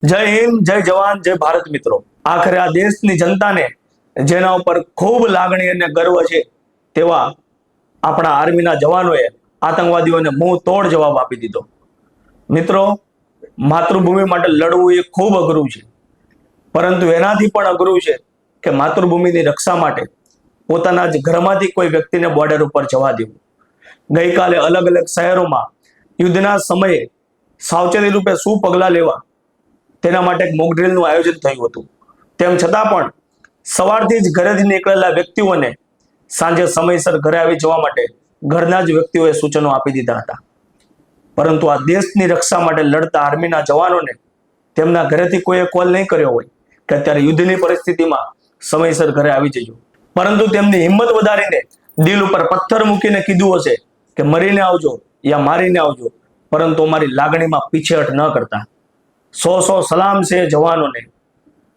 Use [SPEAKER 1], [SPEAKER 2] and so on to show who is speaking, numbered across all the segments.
[SPEAKER 1] જય હિન્દ, જય જવાન, જય ભારત મિત્રો। આખરે આ દેશની જનતાને જેના ઉપર ખૂબ લાગણી અને ગર્વ છે તેવા આપણા આર્મીના જવાનોએ આતંકવાદીઓને મુંહ તોડ જવાબ આપી દીધો। મિત્રો, માતૃભૂમિ માટે લડવું એ ખૂબ અઘરું છે, પરંતુ એનાથી પણ અઘરું છે કે માતૃભૂમિની રક્ષા માટે પોતાના જ ઘરમાંથી કોઈ વ્યક્તિને બોર્ડર ઉપર જવા દેવું। ગઈકાલે અલગ અલગ શહેરોમાં યુદ્ધના સમયે સાવચેતી રૂપે શું પગલાં લેવા તેના માટે એક મોક ડ્રીલનું આયોજન થયું હતું। તેમ છતાં પણ સવારથી જ ઘરેથી નીકળેલા વ્યક્તિઓને સાંજે સમયસર ઘરે આવી જવા માટે ઘરના જ વ્યક્તિઓએ સૂચનો આપી દીધા હતા। પરંતુ આ દેશની રક્ષા માટે લડતા આર્મીના જવાનોને તેમના ઘરેથી કોઈએ કોલ નહીં કર્યો હોય કે અત્યારે યુદ્ધની પરિસ્થિતિમાં સમયસર ઘરે આવી જજો, પરંતુ તેમની હિંમત વધારીને દિલ ઉપર પથ્થર મૂકીને કીધું હશે કે મરીને આવજો યા મારીને આવજો, પરંતુ અમારી લાગણીમાં પીછેહટ ન કરતા। સો સલામ છે જવાનોને,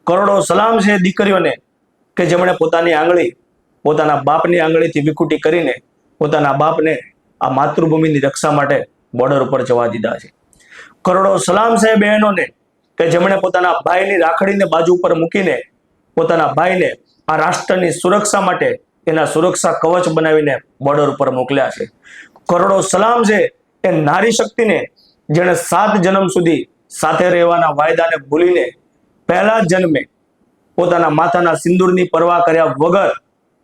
[SPEAKER 1] કરોડો સલામ છે દીકરીઓને કે જેમણે પોતાની આંગળી પોતાના બાપની આંગળીથી વિકૃતિ કરીને પોતાના બાપને આ માતૃભૂમિની રક્ષા માટે બોર્ડર ઉપર જવા દીધા છે। કરોડો સલામ છે બહેનોને કે જેમણે પોતાના ભાઈની રાખડીને બાજુ ઉપર મૂકીને પોતાના ભાઈને આ રાષ્ટ્રની સુરક્ષા માટે એના સુરક્ષા કવચ બનાવીને બોર્ડર ઉપર મોકલ્યા છે। કરોડો સલામ છે એ નારી શક્તિને જેણે 7 જન્મ સુધી સાથે રહેવાના વાયદાને ભૂલીને પહેલા જન્મે પોતાના માથાના સિંદૂરની પરવા કર્યા વગર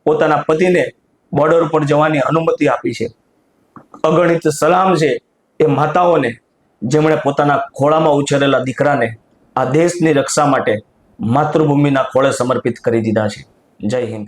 [SPEAKER 1] પોતાના પતિને બોર્ડર ઉપર જવાની અનુમતિ આપી છે। અગણિત સલામ છે એ માતાઓને જેમણે પોતાના ખોળામાં ઉછેરેલા દીકરાને આ દેશની રક્ષા માટે માતૃભૂમિના ખોળે સમર્પિત કરી દીધા છે। જય હિન્દ।